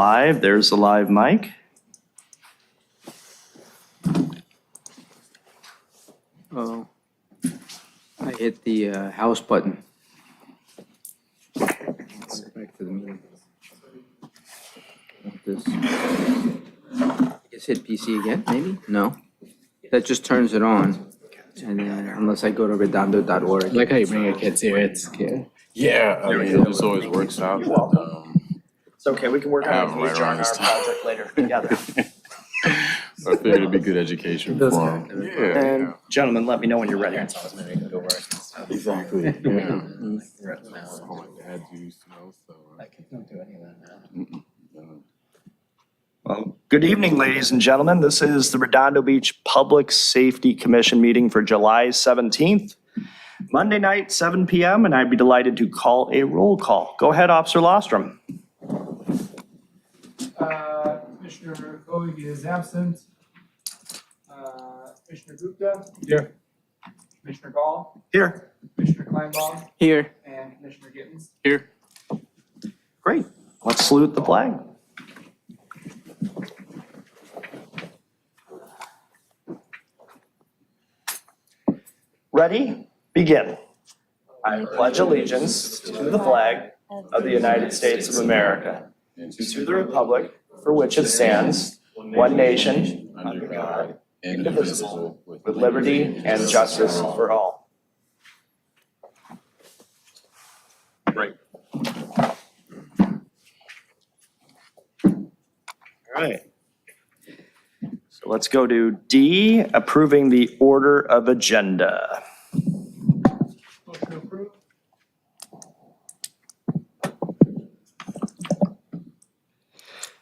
Live, there's the live mic. Oh, I hit the house button. Back to the meeting. This. I guess hit PC again, maybe? No. That just turns it on. And then unless I go to redondo.org. I like how you bring your kids here. It's cute. Yeah, I mean, it just always works out. It's okay, we can work Have on them right HR around and our this time. project later together. I figured it'd be good education for them. Yeah, And gentlemen, let me know when you're ready. exactly, yeah. All my dads used to know, so. Well, good evening, ladies and gentlemen. This is the Redondo Beach Public Safety Commission meeting for July 17th, Monday night, 7 p.m., and I'd be delighted to call a roll call. Go ahead, Officer Lostrom. Commissioner Koig is absent. Commissioner Gupta. Here. Commissioner Gall. Here. Commissioner Kleinbaum. Here. And Commissioner Gittens. Here. Great. Let's salute the flag. Ready? Begin. I pledge allegiance to the flag of the United States of America and to the republic for which it stands, one nation, under God, indivisible, with liberty and justice for all. Great. All right. So let's go to D, approving the order of agenda. Motion approved.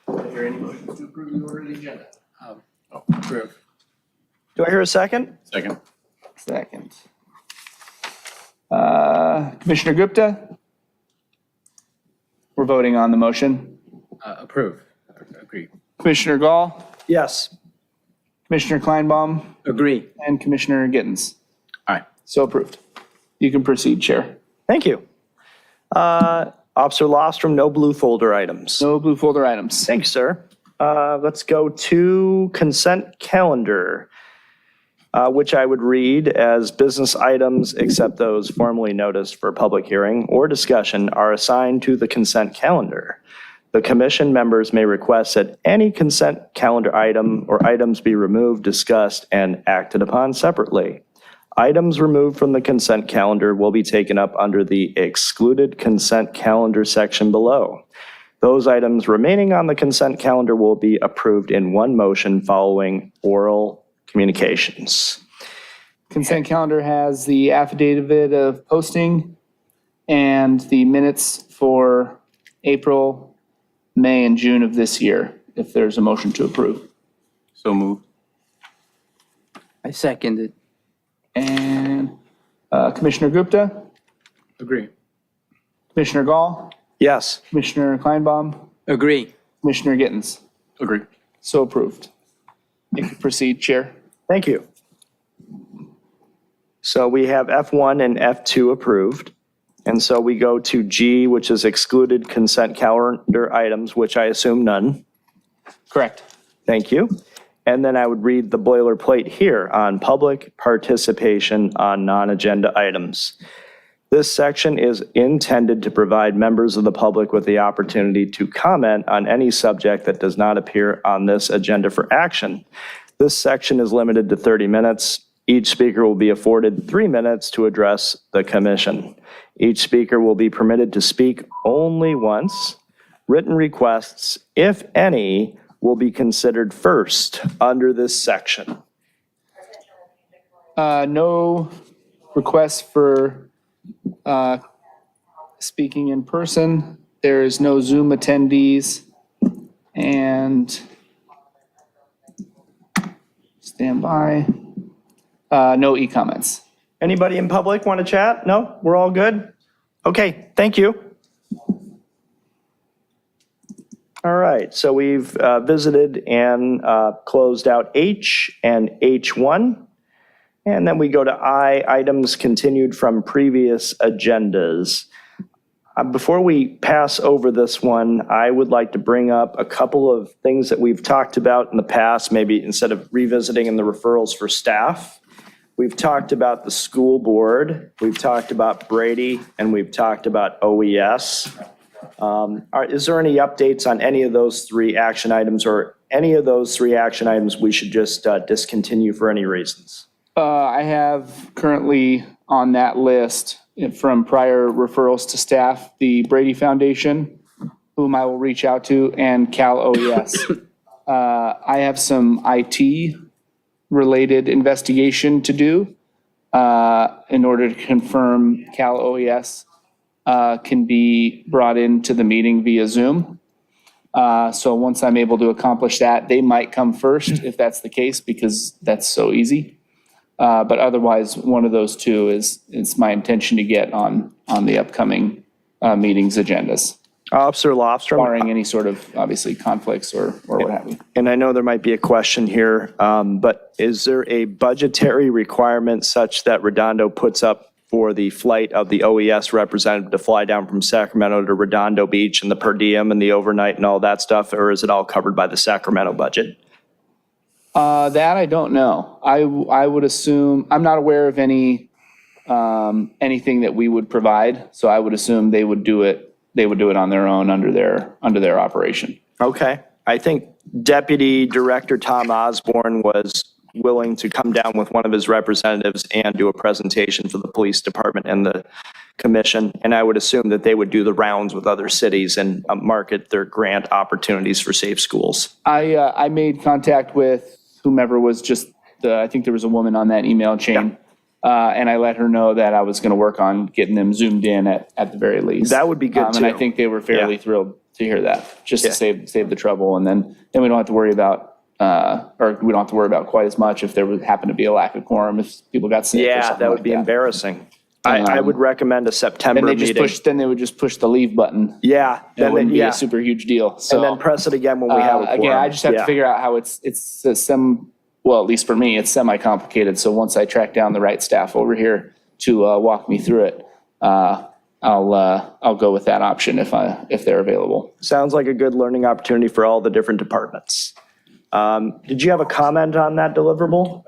Are there any motions to approve the order of the agenda? Approve. Do I hear a second? Second. Second. Commissioner Gupta? We're voting on the motion. Approve. Agree. Commissioner Gall, Yes. Commissioner Kleinbaum, Agree. and Commissioner Gittens. Aye. So approved. You can proceed, Chair. Thank you. Officer Lostrom, no blue folder items. No blue folder items. Thanks, sir. Let's go to consent calendar, which I would read as business items except those formally noticed for public hearing or discussion are assigned to the consent calendar. The commission members may request that any consent calendar item or items be removed, discussed, and acted upon separately. Items removed from the consent calendar will be taken up under the excluded consent calendar section below. Those items remaining on the consent calendar will be approved in one motion following oral communications. Consent calendar has the affidavit of posting and the minutes for April, May, and June of this year, if there's a motion to approve. So moved. I second it. And Commissioner Gupta, Agree. Commissioner Gall, Yes. Commissioner Kleinbaum, Agree. Commissioner Gittens. Agree. So approved. You can proceed, Chair. Thank you. So we have F1 and F2 approved. And so we go to G, which is excluded consent calendar items, which I assume none. Correct. Thank you. And then I would read the boilerplate here on public participation on non-agenda items. This section is intended to provide members of the public with the opportunity to comment on any subject that does not appear on this agenda for action. This section is limited to 30 minutes. Each speaker will be afforded 3 minutes to address the commission. Each speaker will be permitted to speak only once. Written requests, if any, will be considered first under this section. No requests for speaking in person. There is no Zoom attendees. And stand by. No e-comments. Anybody in public want to chat? No? We're all good? Okay, thank you. All right, so we've visited and closed out H and H1. And then we go to I, items continued from previous agendas. Before we pass over this one, I would like to bring up a couple of things that we've talked about in the past, maybe instead of revisiting in the referrals for staff. We've talked about the school board, we've talked about Brady, and we've talked about OES. Is there any updates on any of those 3 action items, or any of those 3 action items we should just discontinue for any reasons? I have currently on that list from prior referrals to staff, the Brady Foundation, whom I will reach out to, and Cal OES. I have some IT-related investigation to do in order to confirm Cal OES can be brought into the meeting via Zoom. So once I'm able to accomplish that, they might come first if that's the case, because that's so easy. But otherwise, one of those 2 is my intention to get on the upcoming meetings agendas, Officer Lofstrom. barring any sort of, obviously, conflicts or what have you. And I know there might be a question here, but is there a budgetary requirement such that Redondo puts up for the flight of the OES representative to fly down from Sacramento to Redondo Beach and the per diem and the overnight and all that stuff, or is it all covered by the Sacramento budget? That I don't know. I would assume, I'm not aware of anything that we would provide, so I would assume they would do it on their own under their operation. Okay. I think Deputy Director Tom Osborne was willing to come down with one of his representatives and do a presentation for the police department and the commission. And I would assume that they would do the rounds with other cities and market their grant opportunities for safe schools. I made contact with whomever was I think there was a woman on that email chain. And I let her know that I was going to work on getting them zoomed in at the very least. That would be good too. And I think they were fairly thrilled to hear that, just to save the trouble. And then we don't have to worry about, or we don't have to worry about quite as much if there would happen to be a lack of quorum, if people got sick or Yeah, something that would like be that. embarrassing. I would recommend a September Then meeting. they would just push the leave button. Yeah. It wouldn't be a super huge deal. So And then press it again when we have a quorum. again, I just have to figure out how it's well, at least for me, it's semi-complicated. So once I track down the right staff over here to walk me through it, I'll go with that option if they're available. Sounds like a good learning opportunity for all the different departments. Did you have a comment on that deliverable?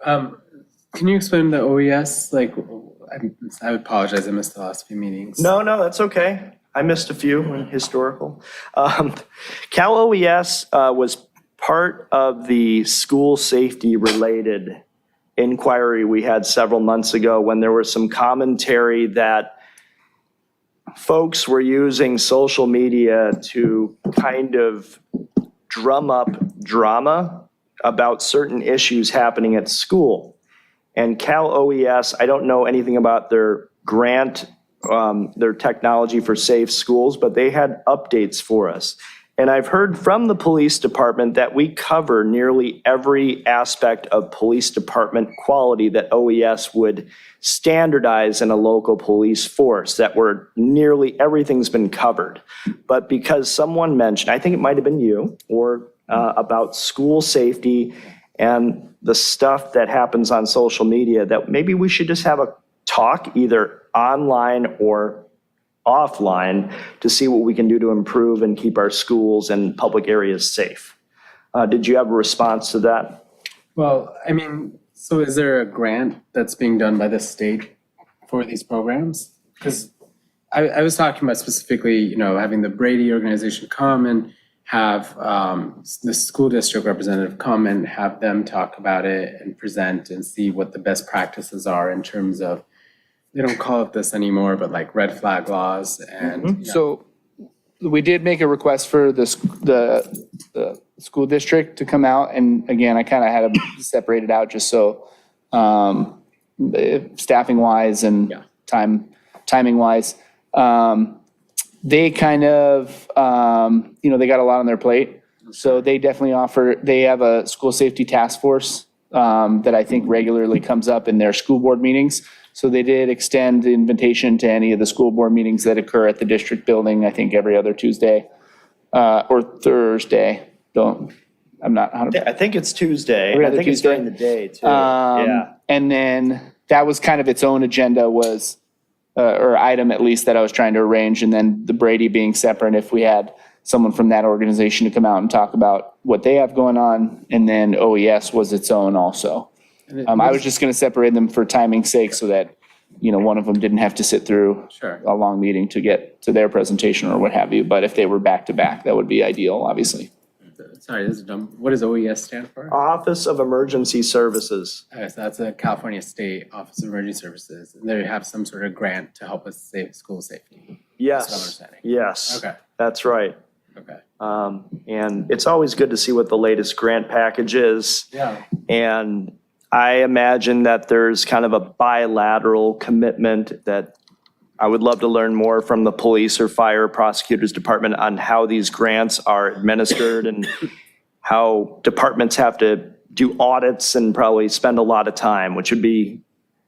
Can you explain the OES? Like, I apologize, I missed the last few meetings. No, that's okay. I missed a few in historical. Cal OES was part of the school safety related inquiry we had several months ago when there was some commentary that folks were using social media to kind of drum up drama about certain issues happening at school. And Cal OES, I don't know anything about their grant, their technology for safe schools, but they had updates for us. And I've heard from the police department that we cover nearly every aspect of police department quality that OES would standardize in a local police force, that nearly everything's been covered. But because someone mentioned, I think it might have been you, or about school safety and the stuff that happens on social media, that maybe we should just have a talk either online or offline to see what we can do to improve and keep our schools and public areas safe. Did you have a response to that? Well, I mean, so is there a grant that's being done by the state for these programs? Because I was talking about specifically, having the Brady organization come and have the school district representative come and have them talk about it and present and see what the best practices are in terms of, they don't call it this anymore, but like red flag laws and. So we did make a request for the school district to come out. And again, I kind of had to separate it out just so staffing wise and timing wise. They kind of, they got a lot on their plate. So they definitely they have a school safety task force that I think regularly comes up in their school board meetings. So they did extend the invitation to any of the school board meetings that occur at the district building, I think every other Tuesday or Thursday. I'm not 100%. I think it's Tuesday. Every I other think it's Tuesday. during the day too. Yeah. And then that was kind of its own agenda, was or item at least that I was trying to arrange, and then the Brady being separate if we had someone from that organization to come out and talk about what they have going on, and then OES was its own also. I was just going to separate them for timing's sake so that, one of them didn't have to sit through Sure. a long meeting to get to their presentation or what have you. But if they were back to back, that would be ideal, obviously. Sorry, this is dumb. What does OES stand for? Office of Emergency Services. Okay, so that's a California State Office of Emergency Services. And they have some sort of grant to help us save school safety. Yes, understanding. yes. Okay. That's right. Okay. And it's always good to see what the latest grant package is. Yeah. And I imagine that there's kind of a bilateral commitment that I would love to learn more from the police or fire prosecutors department on how these grants are administered and how departments have to do audits and probably spend a lot of time, which would be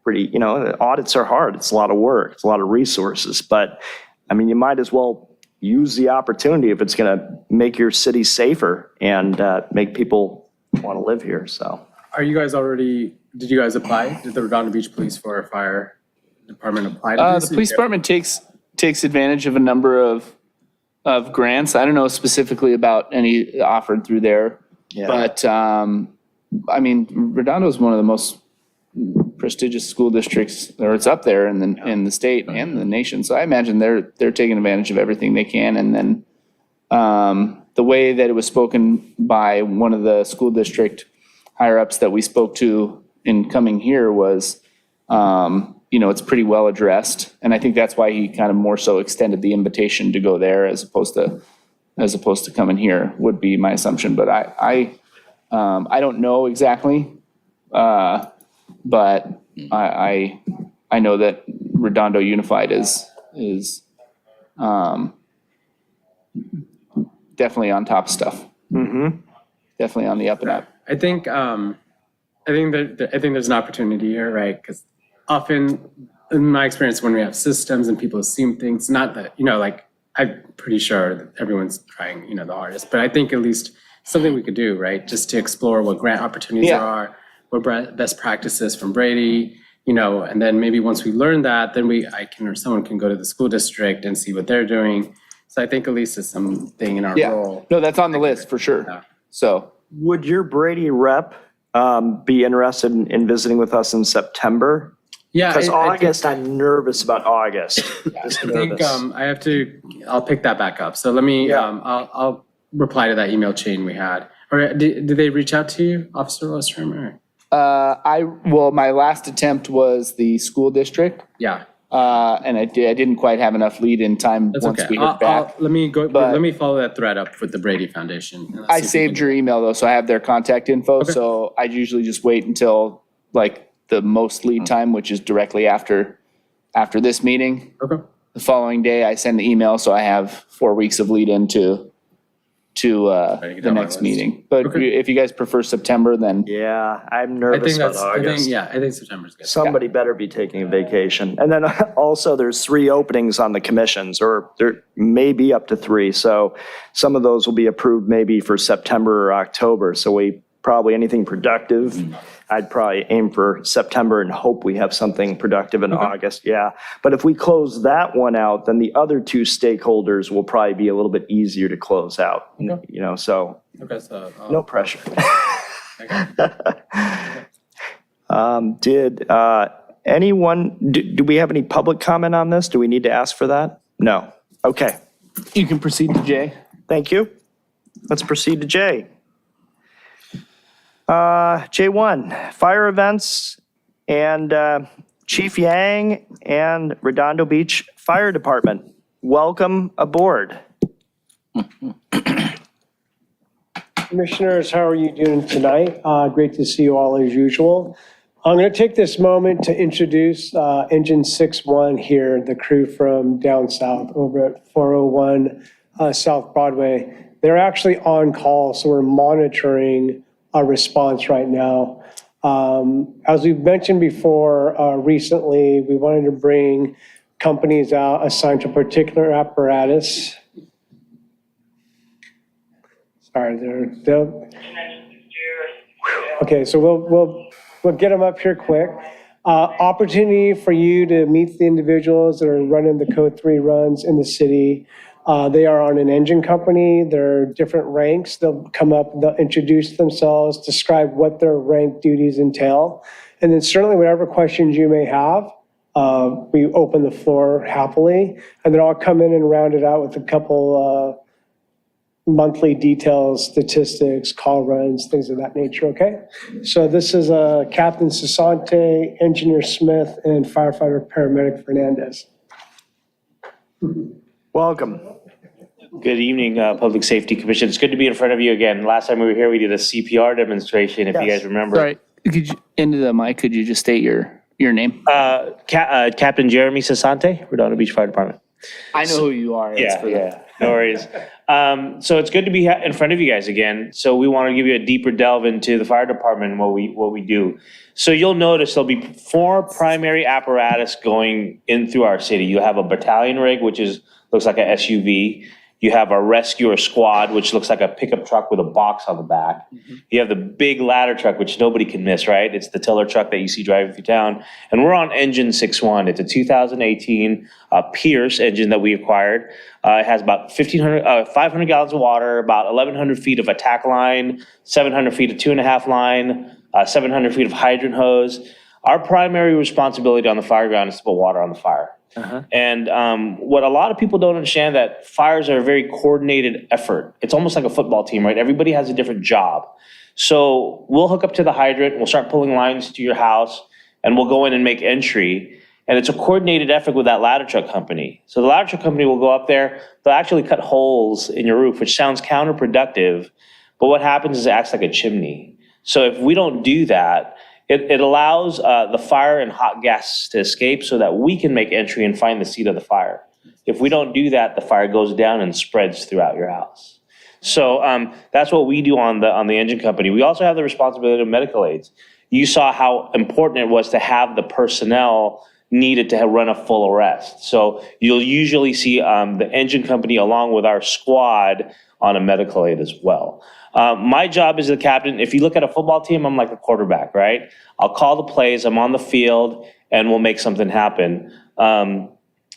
pretty, audits are hard. It's a lot of work. It's a lot of resources. But I mean, you might as well use the opportunity if it's going to make your city safer and make people want to live here. So. Are you guys did you guys apply? Did the Redondo Beach Police for Fire Department apply to this? The police department takes advantage of a number of grants. I don't know specifically about any offered through there. Yeah. But, Redondo is one of the most prestigious school districts, or it's up there in the state and the nation. So I imagine they're taking advantage of everything they can. And then the way that it was spoken by one of the school district higher ups that we spoke to in coming here was, it's pretty well addressed. And I think that's why he kind of more so extended the invitation to go there as opposed to coming here would be my assumption. But I don't know exactly. But I know that Redondo Unified is definitely on top of stuff. Mm-hmm. Definitely on the up and up. I think there's an opportunity here, right? Because often, in my experience, when we have systems and people assume things, not that I'm pretty sure that everyone's trying the hardest, but I think at least something we could do, right? Just to explore what grant opportunities there are, what best practices from Brady, and then maybe once we learn that, then someone can go to the school district and see what they're doing. So I think at least it's something in our role. No, that's on the list for sure. Yeah. So. Would your Brady rep be interested in visiting with us in September? Yeah. Because August, I'm nervous about August. Just I think nervous. I'll pick that back up. So let me, I'll reply to that email chain we had. Or did they reach out to you, Officer Lostrom? My last attempt was the school district. Yeah. And I didn't quite have enough lead in time That's once okay. we heard back. Let me follow that thread up with the Brady Foundation. And let's I see if we saved can- your email though, so I have their contact info. Okay. So I usually just wait until the most lead time, which is directly after this meeting. Okay. The following day, I send the email, so I have 4 weeks of lead into Ready to get the on my next list. meeting. But Okay. if you guys prefer September, then Yeah, I'm I nervous think about that's, August. I think September's good. Somebody better be taking a vacation. And then also there's 3 openings on the commissions, or there may be up to 3. So some of those will be approved maybe for September or October. So anything productive, I'd probably aim for September and hope we have something productive in August. Yeah. But if we close that one out, then the other 2 stakeholders will probably be a little bit easier to close out. Okay. So Okay, so. no pressure. Okay. Did anyone, do we have any public comment on this? Do we need to ask for that? No. Okay, you can proceed to Jay. thank you. Let's proceed to J. J1, fire events and Chief Yang and Redondo Beach Fire Department. Welcome aboard. Commissioners, how are you doing tonight? Great to see you all as usual. I'm going to take this moment to introduce Engine 6-1 here, the crew from down south over at 401 South Broadway. They're actually on call, so we're monitoring our response right now. As we've mentioned before, recently, we wanted to bring companies out assigned to a particular apparatus. Sorry, they'll. Okay, so we'll get them up here quick. Opportunity for you to meet the individuals that are running the Code 3 runs in the city. They are on an engine company. There are different ranks. They'll come up, they'll introduce themselves, describe what their rank duties entail. And then certainly whatever questions you may have, we open the floor happily. And then I'll come in and round it out with a couple monthly details, statistics, call runs, things of that nature, okay? So this is Captain Sasante, Engineer Smith, and Firefighter Paramedic Fernandez. Welcome. Good evening, Public Safety Commission. It's good to be in front of you again. Last time we were here, we did a CPR demonstration, if you Yes. guys remember. Sorry, could you, into the mic, could you just state your name? Captain Jeremy Sasante, Redondo Beach Fire Department. I know who you are. Yeah, no worries. So it's good to be in front of you guys again. So we want to give you a deeper delve into the fire department and what we do. So you'll notice there'll be 4 primary apparatus going in through our city. You have a battalion rig, which looks like a SUV. You have a rescuer squad, which looks like a pickup truck with a box on the back. You have the big ladder truck, which nobody can miss, right? It's the tiller truck that you see driving through town. And we're on engine 6.1. It's a 2018 Pierce engine that we acquired. It has about 500 gallons of water, about 1,100 feet of attack line, 700 feet of 2.5 line, 700 feet of hydrant hose. Our primary responsibility on the fire ground is to put water on the fire. And what a lot of people don't understand, that fires are a very coordinated effort. It's almost like a football team, right? Everybody has a different job. So we'll hook up to the hydrant, we'll start pulling lines to your house, and we'll go in and make entry. And it's a coordinated effort with that ladder truck company. So the ladder truck company will go up there, they'll actually cut holes in your roof, which sounds counterproductive, but what happens is it acts like a chimney. So if we don't do that, it allows the fire and hot gas to escape so that we can make entry and find the seat of the fire. If we don't do that, the fire goes down and spreads throughout your house. So that's what we do on the engine company. We also have the responsibility of medical aids. You saw how important it was to have the personnel needed to run a full arrest. So you'll usually see the engine company along with our squad on a medical aid as well. My job as the captain, if you look at a football team, I'm like the quarterback, right? I'll call the plays, I'm on the field, and we'll make something happen. And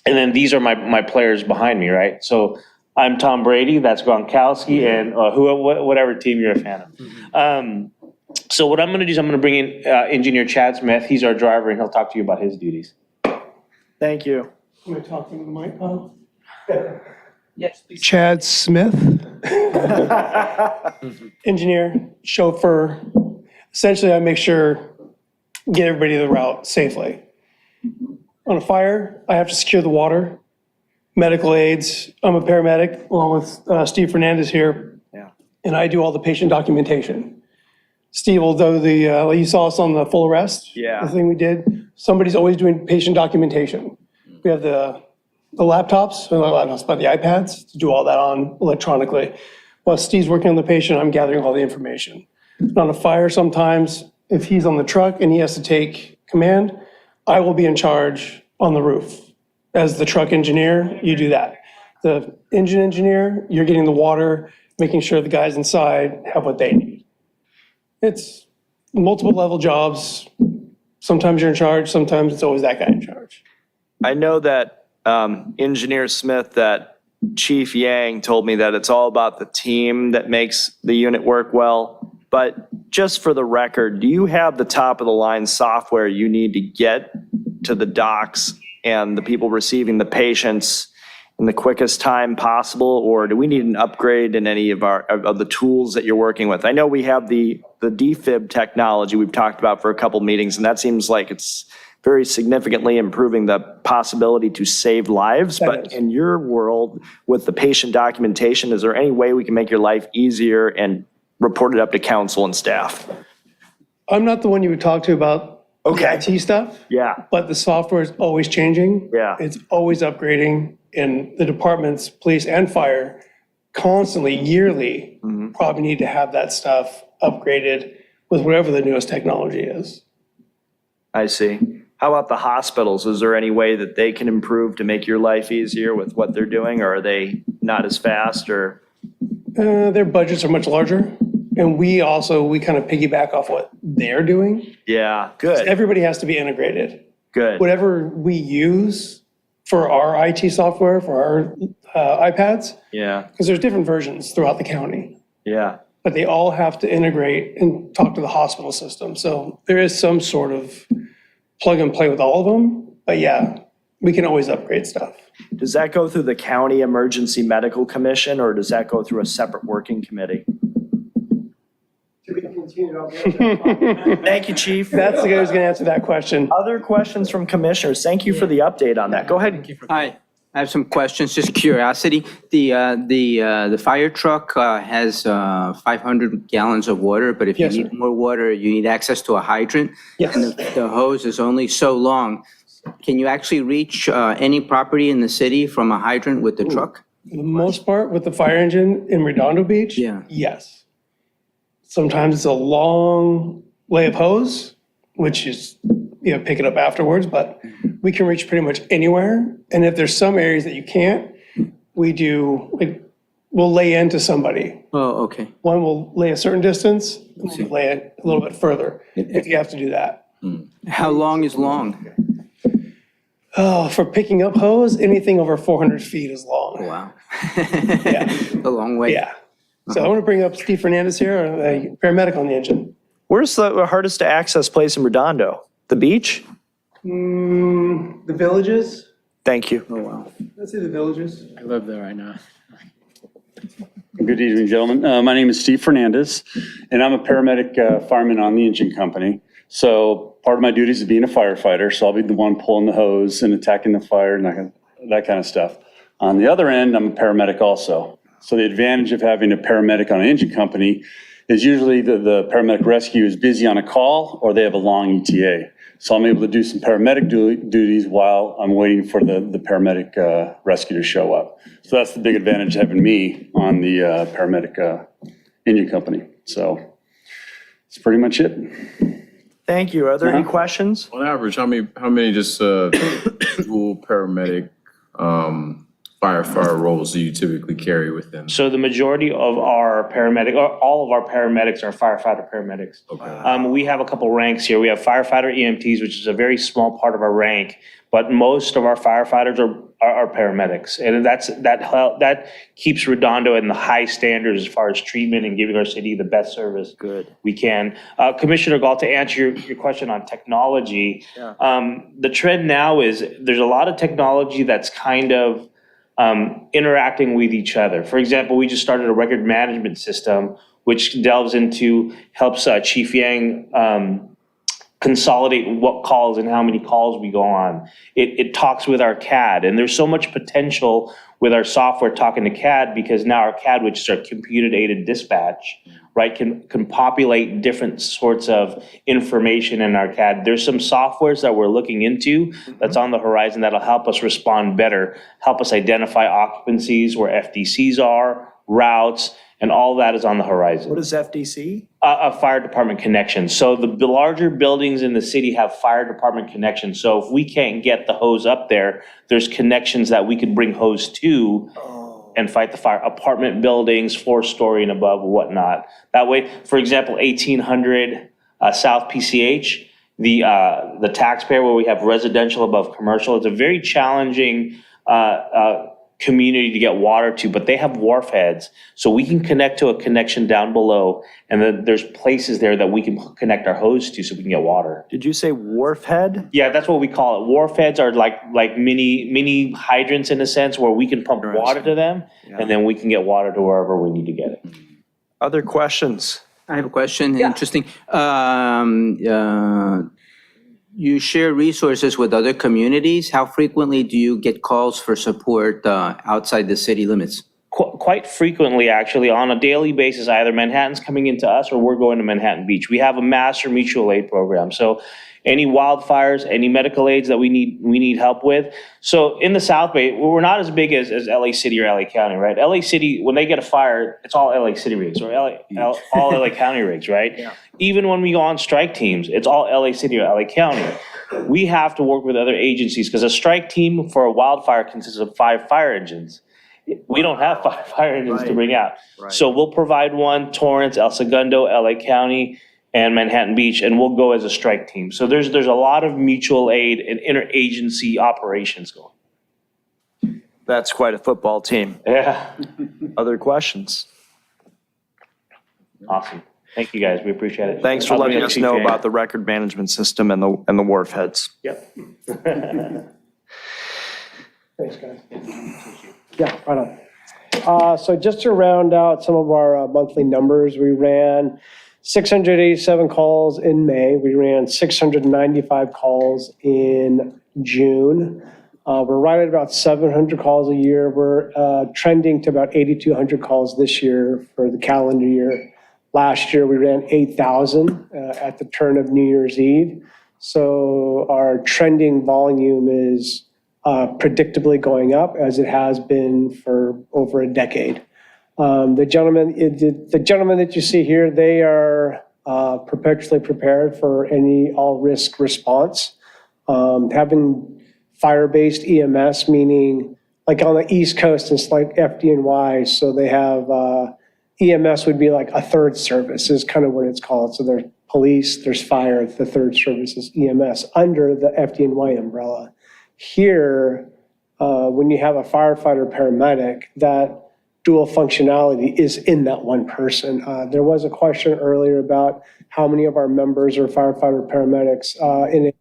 then these are my players behind me, right? So I'm Tom Brady, that's Gronkowski, and whatever team you're a fan of. So what I'm gonna do is I'm gonna bring in Engineer Chad Smith. He's our driver, and he'll talk to you about his duties. Thank you. I'm going to talk to the mic, Tom. Yes, please. Chad Smith, engineer, chauffeur. Essentially, I make sure, get everybody to the route safely. On a fire, I have to secure the water, medical aids. I'm a paramedic along with Steve Fernandez here. Yeah. And I do all the patient documentation. Steve will do you saw us on the full arrest. Yeah. The thing we did. Somebody's always doing patient documentation. We have the laptops, or not laptops, but the iPads to do all that on electronically. While Steve's working on the patient, I'm gathering all the information. And on a fire, sometimes if he's on the truck and he has to take command, I will be in charge on the roof. As the truck engineer, you do that. The engine engineer, you're getting the water, making sure the guys inside have what they need. It's multiple level jobs. Sometimes you're in charge, sometimes it's always that guy in charge. I know that Engineer Smith, that Chief Yang told me that it's all about the team that makes the unit work well. But just for the record, do you have the top of the line software you need to get to the docs and the people receiving the patients in the quickest time possible? Or do we need an upgrade in any of the tools that you're working with? I know we have the defib technology we've talked about for a couple meetings, and that seems like it's very significantly improving the possibility to save lives. But in your world, with the patient documentation, is there any way we can make your life easier and report it up to council and staff? I'm not the one you would talk to about the IT stuff. Yeah. But the software is always changing. Yeah. It's always upgrading, and the departments, police and fire, constantly, yearly, probably need to have that stuff upgraded with whatever the newest technology is. I see. How about the hospitals? Is there any way that they can improve to make your life easier with what they're doing, or are they not as fast, or? Their budgets are much larger. And we kind of piggyback off what they're doing. Yeah, good, Everybody has to be integrated. good. Whatever we use for our IT software, for our iPads, Yeah, because there's different versions throughout the county, yeah. but they all have to integrate and talk to the hospital system. So there is some sort of plug and play with all of them, but yeah, we can always upgrade stuff. Does that go through the County Emergency Medical Commission, or does that go through a separate working committee? Thank you, Chief. That's the guy who's going to answer that question. Other questions from commissioners? Thank you for the update on that. Go ahead. Hi, I have some questions, just curiosity. The fire truck has 500 gallons of water, but if you Yes, need sir. more water, you need access to a hydrant. Yes. And the hose is only so long. Can you actually reach any property in the city from a hydrant with the truck? For the most part, with the fire engine in Redondo Beach, Yeah. yes. Sometimes it's a long lay of hose, which is, pick it up afterwards, but we can reach pretty much anywhere. And if there's some areas that you can't, we'll lay into somebody. Oh, okay. One will lay a certain distance, and we'll lay it a little bit further, if you have to do that. How long is long? Oh, for picking up hose, anything over 400 feet is long. Wow. Yeah. A long way. Yeah. So I want to bring up Steve Fernandez here, a paramedic on the engine. Where's the hardest to access place in Redondo? The beach? The villages? Thank you. Oh, wow. Let's say the villages. I live there right now. Good evening, gentlemen. My name is Steve Fernandez, and I'm a paramedic fireman on the engine company. So part of my duties is being a firefighter, so I'll be the one pulling the hose and attacking the fire and that kind of stuff. On the other end, I'm a paramedic also. So the advantage of having a paramedic on an engine company is usually the paramedic rescue is busy on a call or they have a long ETA. So I'm able to do some paramedic duties while I'm waiting for the paramedic rescue to show up. So that's the big advantage of having me on the paramedic engine company. So that's pretty much it. Thank you. Are there any questions? On average, how many just dual paramedic firefighter roles do you typically carry within? So the majority of our paramedic, or all of our paramedics are firefighter paramedics. Okay. We have a couple ranks here. We have firefighter EMTs, which is a very small part of our rank, but most of our firefighters are paramedics. And that keeps Redondo in the high standards as far as treatment and giving our city the best service we can. Commissioner Galt, to answer your question on technology, the trend now is there's a lot of technology that's kind of interacting with each other. For example, we just started a record management system, which helps Chief Yang consolidate what calls and how many calls we go on. It talks with our CAD, and there's so much potential with our software talking to CAD, because now our CAD, which is our computer-aided dispatch, right, can populate different sorts of information in our CAD. There's some softwares that we're looking into that's on the horizon that'll help us respond better, help us identify occupancies, where FDCs are, routes, and all that is on the horizon. What is FDC? A fire department connection. So the larger buildings in the city have fire department connections. So if we can't get the hose up there, there's connections that we could bring hose to and fight the fire. Apartment buildings, 4-story and above, whatnot. That way, for example, 1800 South PCH, the taxpayer where we have residential above commercial, it's a very challenging community to get water to, but they have wharf heads, so we can connect to a connection down below, and then there's places there that we can connect our hose to so we can get water. Did you say wharf head? Yeah, that's what we call it. Wharf heads are like mini hydrants in a sense, where we can pump water to them, and then we can get water to wherever we need to get it. Other questions? I have a question, interesting. You share resources with other communities. How frequently do you get calls for support outside the city limits? Quite frequently, actually, on a daily basis, either Manhattan's coming into us or we're going to Manhattan Beach. We have a master mutual aid program. So any wildfires, any medical aids that we need help with. So in the South Bay, we're not as big as LA City or LA County, right? LA City, when they get a fire, it's all LA City rigs or all LA County rigs, right? Yeah. Even when we go on strike teams, it's all LA City or LA County. We have to work with other agencies because a strike team for a wildfire consists of 5 fire engines. We don't have fire engines to Right. bring out. Right. So we'll provide one, Torrance, El Segundo, LA County, and Manhattan Beach, and we'll go as a strike team. So there's a lot of mutual aid and interagency operations going. That's quite a football team. Yeah, Other questions? awesome. Thank you, guys. We appreciate it. Thanks for I'll bring letting up us Chief know Jay. about the record management system and the wharf heads. Yep. Thanks, guys. Yeah, right on. So just to round out some of our monthly numbers, we ran 687 calls in May. We ran 695 calls in June. We're right at about 700 calls a year. We're trending to about 8,200 calls this year for the calendar year. Last year, we ran 8,000 at the turn of New Year's Eve. So our trending volume is predictably going up, as it has been for over a decade. The gentlemen that you see here, they are perpetually prepared for any all-risk response. Having fire-based EMS, meaning like on the East Coast, it's like FDNY, so they have EMS would be like a third service is kind of what it's called. So there's police, there's fire, the third service is EMS under the FDNY umbrella. Here, when you have a firefighter paramedic, that dual functionality is in that one person. There was a question earlier about how many of our members are firefighter paramedics. In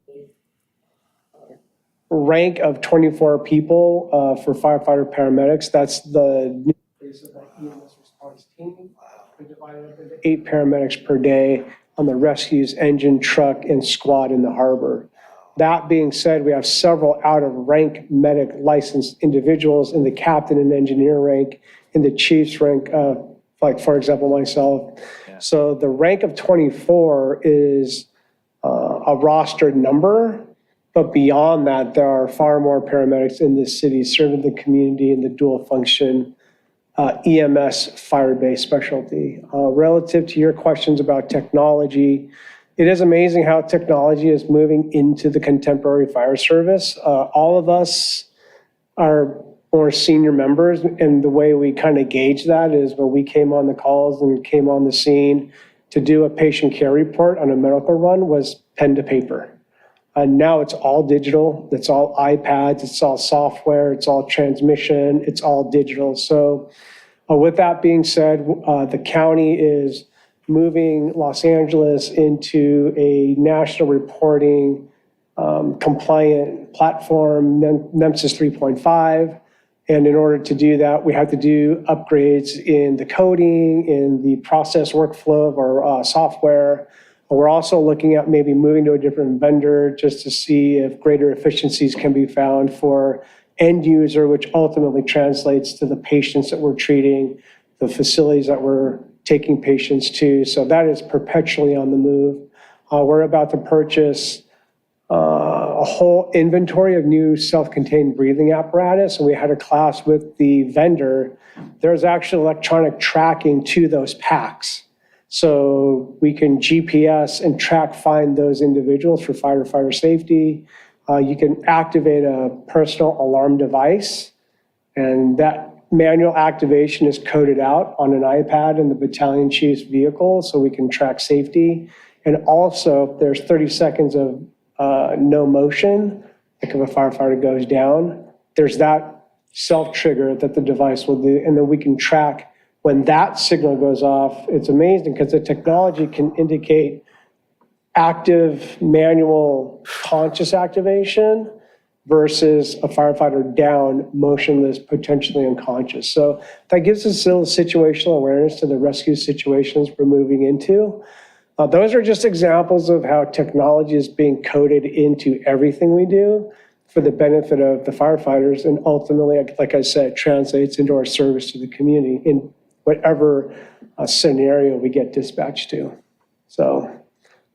a rank of 24 people for firefighter paramedics, that's the nucleus of that EMS response team. We divided up into 8 paramedics per day on the rescues, engine, truck, and squad in the harbor. That being said, we have several out-of-rank medic licensed individuals in the captain and engineer rank, in the chief's rank, like, for example, myself. Yeah. So the rank of 24 is a rostered number, but beyond that, there are far more paramedics in this city serving the community in the dual function EMS fire-based specialty. Relative to your questions about technology, it is amazing how technology is moving into the contemporary fire service. All of us are more senior members, and the way we kind of gauge that is when we came on the calls and came on the scene to do a patient care report on a medical run was pen to paper. Now it's all digital, it's all iPads, it's all software, it's all transmission, it's all digital. So with that being said, the county is moving Los Angeles into a national reporting compliant platform, NEMSIS 3.5. And in order to do that, we have to do upgrades in the coding, in the process workflow of our software. We're also looking at maybe moving to a different vendor just to see if greater efficiencies can be found for end user, which ultimately translates to the patients that we're treating, the facilities that we're taking patients to. So that is perpetually on the move. We're about to purchase a whole inventory of new self-contained breathing apparatus. And we had a class with the vendor. There's actually electronic tracking to those packs. So we can GPS and find those individuals for firefighter safety. You can activate a personal alarm device, and that manual activation is coded out on an iPad in the battalion chief's vehicle, so we can track safety. And also, there's 30 seconds of no motion, like if a firefighter goes down, there's that self-trigger that the device will do, and then we can track when that signal goes off. It's amazing because the technology can indicate active, manual, conscious activation versus a firefighter down, motionless, potentially unconscious. So that gives us a little situational awareness to the rescue situations we're moving into. Those are just examples of how technology is being coded into everything we do for the benefit of the firefighters, and ultimately, like I said, translates into our service to the community in whatever scenario we get dispatched to. So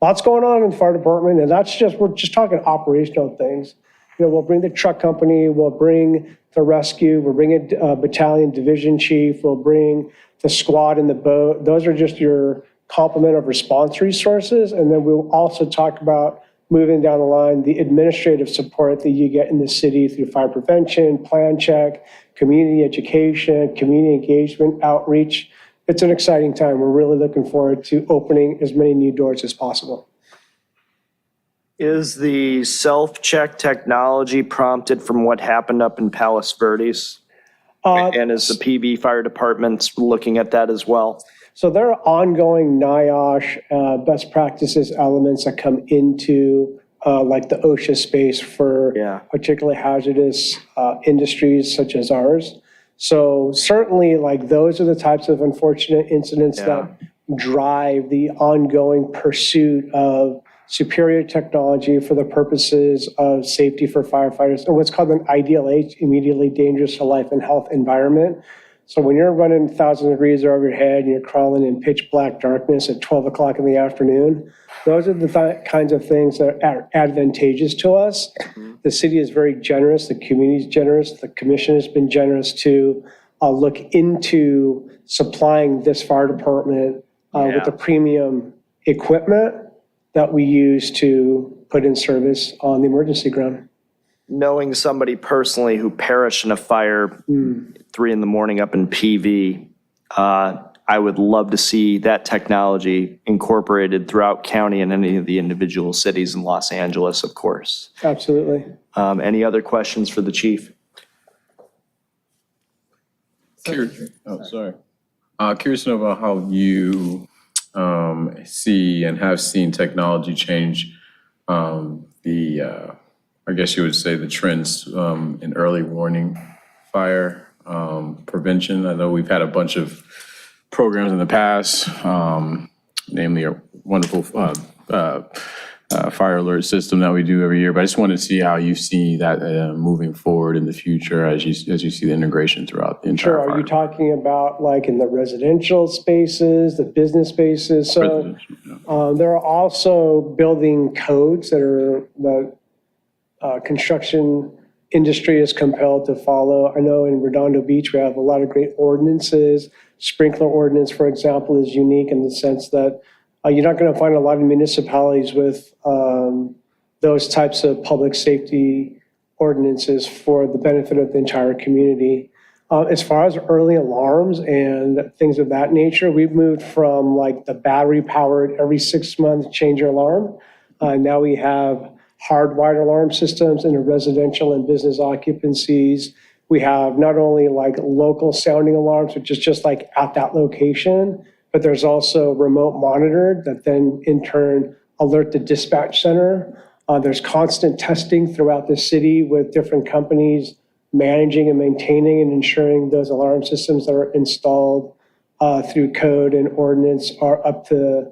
lots going on in the fire department, and we're just talking operational things. You know, we'll bring the truck company, we'll bring the rescue, we'll bring a battalion division chief, we'll bring the squad and the boat. Those are just your complement of response resources. And then we'll also talk about moving down the line, the administrative support that you get in the city through fire prevention, plan check, community education, community engagement, outreach. It's an exciting time. We're really looking forward to opening as many new doors as possible. Is the self-check technology prompted from what happened up in Palos Verdes? And is the PV Fire Department looking at that as well? So there are ongoing NIOSH best practices elements that come into like the OSHA space for particularly hazardous industries such as ours. So certainly like those are the types of unfortunate incidents that drive the ongoing pursuit of superior technology for the purposes of safety for firefighters and what's called an IDLH, immediately dangerous to life and health environment. So when you're running 1,000 degrees over your head and you're crawling in pitch black darkness at 12 o'clock in the afternoon, those are the kinds of things that are advantageous to us. The city is very generous, the community is generous, the commission has been generous to look into supplying this fire department with the premium equipment that we use to put in service on the emergency ground. Knowing somebody personally who perished in a fire 3 a.m. up in PV, I would love to see that technology incorporated throughout county and any of the individual cities in Los Angeles, of course. Absolutely. Any other questions for the chief? Curious to know about how you see and have seen technology change I guess you would say the trends in early warning fire prevention. I know we've had a bunch of programs in the past, namely a wonderful fire alert system that we do every year. But I just wanted to see how you see that moving forward in the future as you see the integration throughout the entire Sure. Are you talking about like in the residential spaces, the business spaces? So there are also building codes that are the construction industry is compelled to follow. I know in Redondo Beach, we have a lot of great ordinances. Sprinkler ordinance, for example, is unique in the sense that you're not going to find a lot of municipalities with those types of public safety ordinances for the benefit of the entire community. As far as early alarms and things of that nature, we've moved from like the battery powered every 6 months change your alarm. Now we have hardwired alarm systems in the residential and business occupancies. We have not only like local sounding alarms, which is just like at that location, but there's also remote monitored that then in turn alert the dispatch center. There's constant testing throughout the city with different companies managing and maintaining and ensuring those alarm systems that are installed through code and ordinance are up to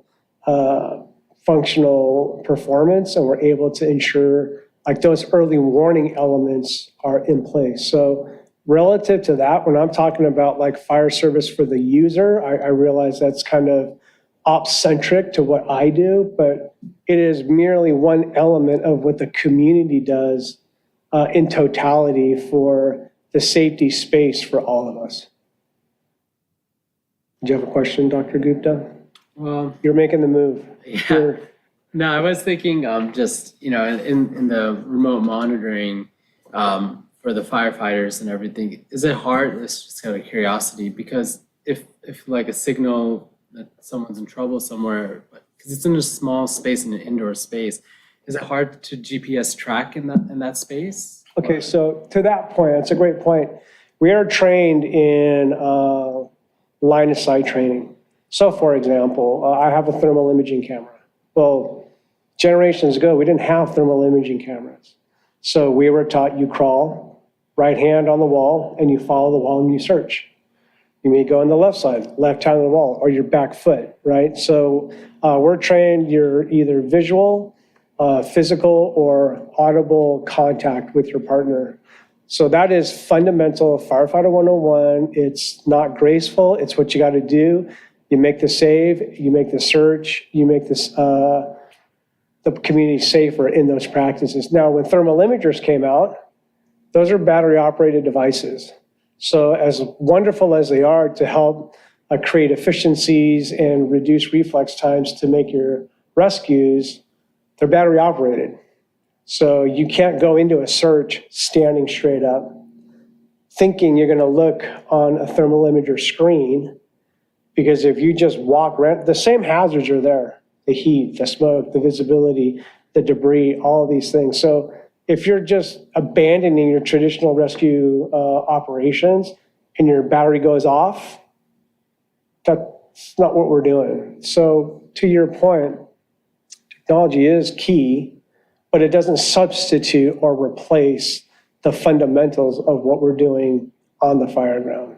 functional performance, and we're able to ensure like those early warning elements are in place. So relative to that, when I'm talking about like fire service for the user, I realize that's kind of op-centric to what I do, but it is merely one element of what the community does in totality for the safety space for all of us. Do you have a question, Dr. Gupta? Well, You're making the move. yeah. No, I was thinking just, in the remote monitoring for the firefighters and everything, is it hard? It's just kind of curiosity, because if like a signal that someone's in trouble somewhere, because it's in a small space, in an indoor space, is it hard to GPS track in that space? Okay, so to that point, that's a great point. We are trained in line of sight training. So for example, I have a thermal imaging camera. Well, generations ago, we didn't have thermal imaging cameras. So we were taught you crawl, right hand on the wall, and you follow the wall and you search. You may go on the left side, left hand on the wall, or your back foot, right? So we're trained, you're either visual, physical, or audible contact with your partner. So that is fundamental firefighter 101. It's not graceful, it's what you gotta do. You make the save, you make the search, you make this, the community safer in those practices. Now, when thermal imagers came out, those are battery operated devices. So as wonderful as they are to help create efficiencies and reduce reflex times to make your rescues, they're battery operated. So you can't go into a search standing straight up. thinking you're going to look on a thermal imager screen, because if you just walk around, the same hazards are there: the heat, the smoke, the visibility, the debris, all of these things. So if you're just abandoning your traditional rescue operations and your battery goes off, that's not what we're doing. So to your point, technology is key, but it doesn't substitute or replace the fundamentals of what we're doing on the fire ground.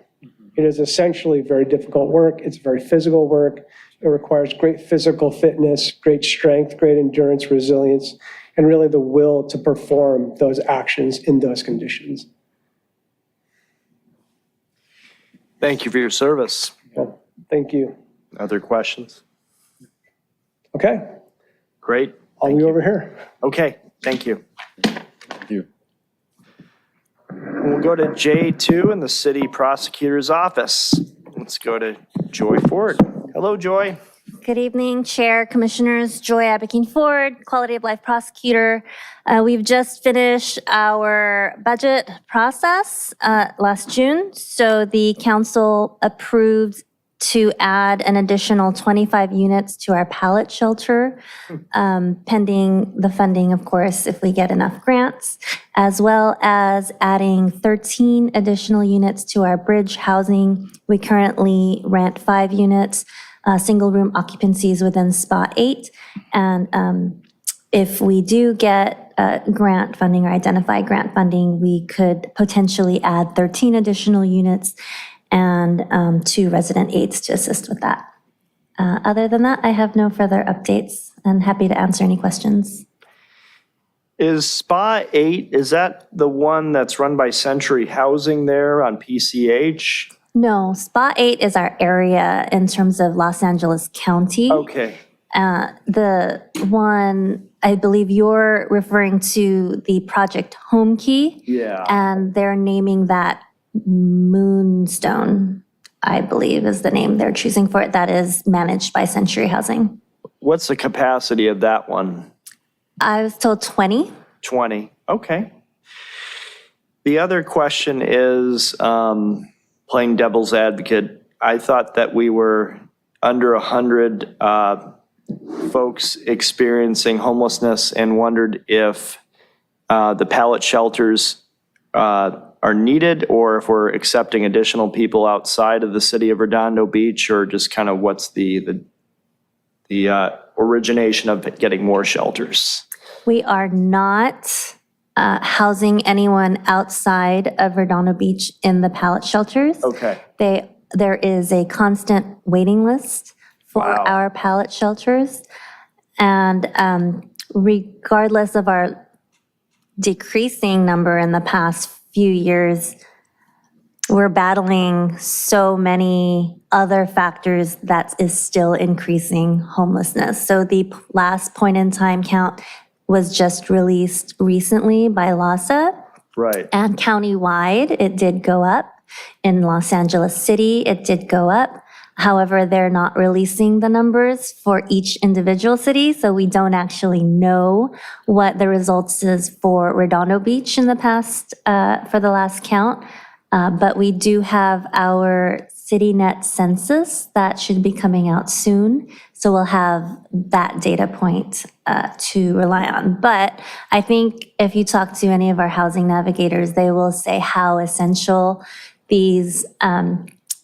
It is essentially very difficult work. It's very physical work. It requires great physical fitness, great strength, great endurance, resilience, and really the will to perform those actions in those conditions. Thank you for your service. Yeah, thank you. Other questions? Okay, Great. I'll be over here. Okay, thank you. Thank you. We'll go to J2 in the city prosecutor's office. Let's go to Joy Ford. Hello, Joy. Good evening, Chair, Commissioners. Joy Abikin Ford, Quality of Life Prosecutor. We've just finished our budget process last June. So the council approved to add an additional 25 units to our pallet shelter, pending the funding, of course, if we get enough grants, as well as adding 13 additional units to our bridge housing. We currently rent 5 units. Single room occupancies within Spot 8. And if we do get grant funding or identify grant funding, we could potentially add 13 additional units and 2 resident aides to assist with that. Other than that, I have no further updates and happy to answer any questions. Is Spa 8, is that the one that's run by Century Housing there on PCH? No, Spot 8 is our area in terms of Los Angeles County. Okay, The one, I believe you're referring to the Project Home Key. yeah. And they're naming that Moonstone, I believe is the name they're choosing for it. That is managed by Century Housing. What's the capacity of that one? I was told 20. 20, okay. The other question is, playing devil's advocate, I thought that we were under 100 folks experiencing homelessness and wondered if the pallet shelters are needed or if we're accepting additional people outside of the city of Redondo Beach, or just kind of what's the origination of getting more shelters? We are not housing anyone outside of Redondo Beach in the pallet shelters. Okay, There is a constant waiting list for Wow. our pallet shelters. And regardless of our decreasing number in the past few years, we're battling so many other factors that is still increasing homelessness. So the last point in time count was just released recently by LAHSA, right. and countywide, it did go up. In Los Angeles City, it did go up. However, they're not releasing the numbers for each individual city, so we don't actually know what the results is for Redondo Beach in the past, for the last count. But we do have our CityNet census that should be coming out soon. So we'll have that data point to rely on. But I think if you talk to any of our housing navigators, they will say how essential these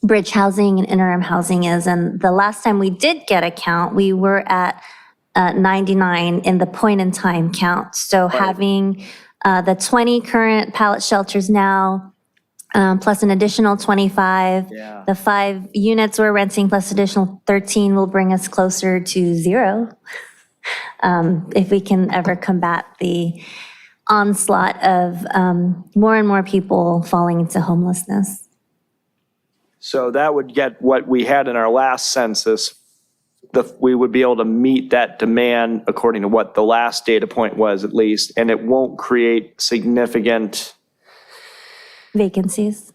bridge housing and interim housing is. And the last time we did get a count, we were at 99 in the point in time count. So having the 20 current pallet shelters now, plus an additional 25. Yeah. The 5 units we're renting plus additional 13 will bring us closer to 0. If we can ever combat the onslaught of more and more people falling into homelessness. So that would get what we had in our last census. We would be able to meet that demand according to what the last data point was at least, and it won't create significant Vacancies.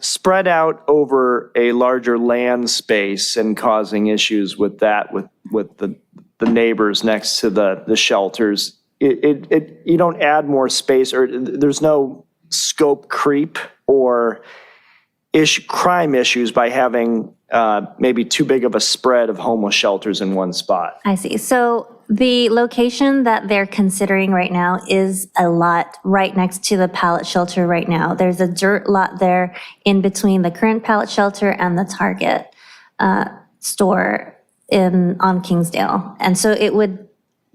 spread out over a larger land space and causing issues with that, with the neighbors next to the shelters. You don't add more space, or there's no scope creep or crime issues by having maybe too big of a spread of homeless shelters in one spot. I see. So the location that they're considering right now is a lot right next to the pallet shelter right now. There's a dirt lot there in between the current pallet shelter and the Target store on Kingsdale. And so it would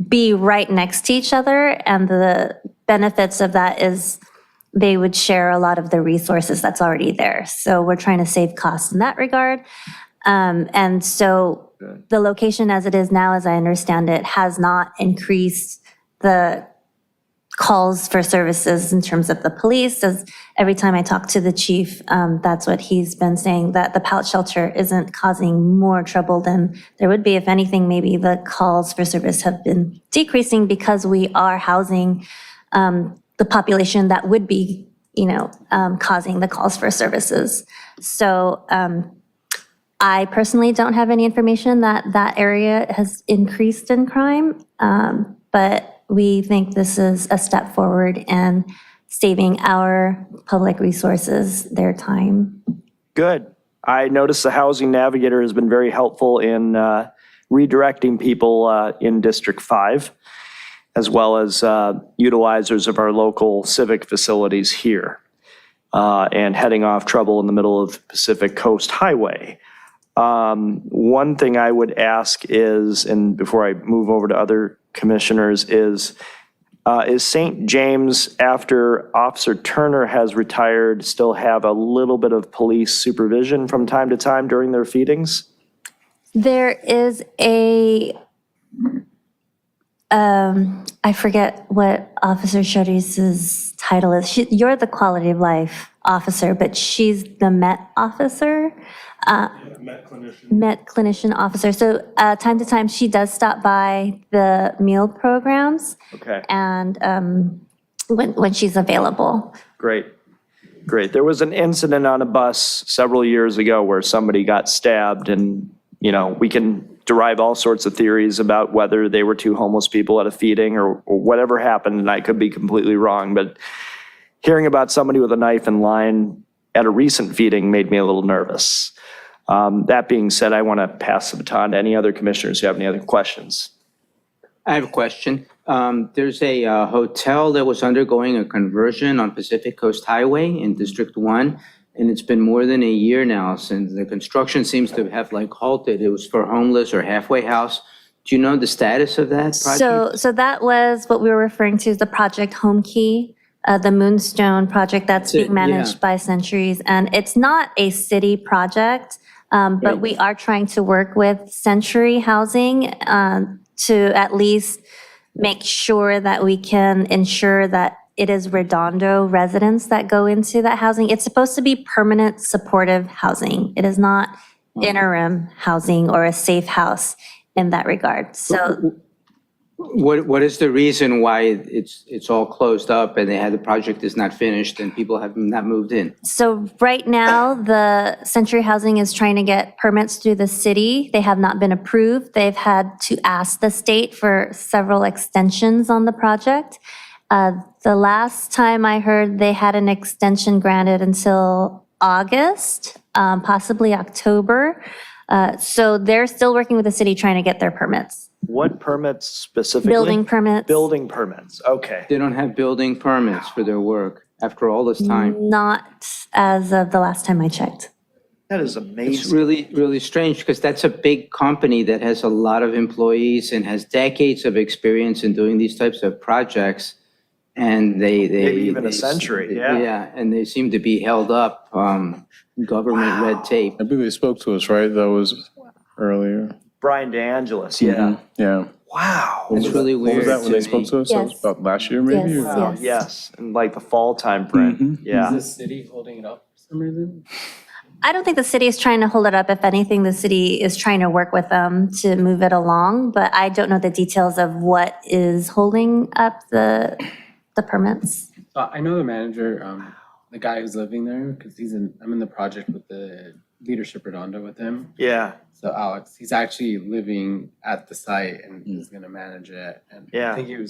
be right next to each other, and the benefits of that is they would share a lot of the resources that's already there. So we're trying to save costs in that regard. And so the location as it is now, as I understand it, has not increased the calls for services in terms of the police. As every time I talk to the chief, that's what he's been saying, that the pallet shelter isn't causing more trouble than there would be. If anything, maybe the calls for service have been decreasing because we are housing the population that would be, causing the calls for services. So I personally don't have any information that that area has increased in crime, but we think this is a step forward in saving our public resources their time. Good. I noticed the Housing Navigator has been very helpful in redirecting people in District 5, as well as utilizers of our local civic facilities here, and heading off trouble in the middle of Pacific Coast Highway. One thing I would ask is, and before I move over to other commissioners, is St. James, after Officer Turner has retired, still have a little bit of police supervision from time to time during their feedings? There is I forget what Officer Shorty's title is. You're the quality of life officer, but she's the MET officer. Met clinician officer. So time to time, she does stop by the meal programs. Okay. And when she's available. Great. There was an incident on a bus several years ago where somebody got stabbed, and, we can derive all sorts of theories about whether they were two homeless people at a feeding or whatever happened, and I could be completely wrong, but hearing about somebody with a knife in line at a recent feeding made me a little nervous. That being said, I want to pass the baton to any other commissioners who have any other questions. I have a question. There's a hotel that was undergoing a conversion on Pacific Coast Highway in District 1, and it's been more than a year now since the construction seems to have halted. It was for homeless or halfway house. Do you know the status of that project? So that was what we were referring to as the Project Home Key, the Moonstone project that's being managed by Centuries. And it's not a city project, but we are trying to work with Century Housing to at least make sure that we can ensure that it is Redondo residents that go into that housing. It's supposed to be permanent supportive housing. It is not interim housing or a safe house in that regard. So What is the reason why it's all closed up and the project is not finished and people have not moved in? So right now, the Century Housing is trying to get permits through the city. They have not been approved. They've had to ask the state for several extensions on the project. The last time I heard, they had an extension granted until August, possibly October. So they're still working with the city trying to get their permits. What permits specifically? Building permits. Building permits, okay. They don't have building permits for their work after all this time. Not as of the last time I checked. That is It's amazing. really, really strange because that's a big company that has a lot of employees and has decades of experience in doing these types of projects. And Maybe even a century, yeah. Yeah, and they seem to be held up, government red tape. I believe they spoke to us, right? That was earlier. Brian DeAngelis, yeah. Yeah. Wow. It's really What was weird that when to they spoke me. to us? That was Yes. about last year, maybe? Yes, or- yes. Yes, in like the fall timeframe, yeah. Is the city holding it up for some reason? I don't think the city is trying to hold it up. If anything, the city is trying to work with them to move it along, but I don't know the details of what is holding up the permits. I know the manager, the guy who's living there, because I'm in the project with the leadership Redondo with him. Yeah, So Alex, he's actually living at the site and he's gonna manage it. And Yeah. I think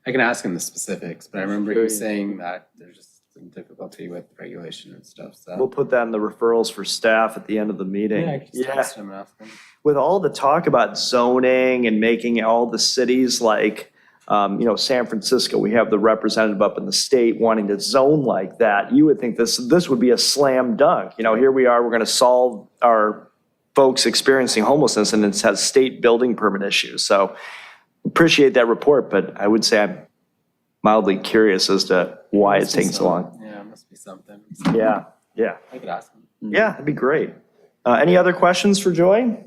I can ask him the specifics, but I remember he was saying that there's just some difficulty with regulation and stuff, so. We'll put that in the referrals for staff at the end of the meeting. Yeah, I can just text them and ask them. With all the talk about zoning and making all the cities like, San Francisco, we have the representative up in the state wanting to zone like that. You would think this would be a slam dunk. Here we are, we're going to solve our folks experiencing homelessness, and it has state building permit issues. So appreciate that report, but I would say I'm mildly curious as to why it's taking so long. Yeah, it must be something. Yeah. I could ask them. Yeah, that'd be great. Any other questions for Joy?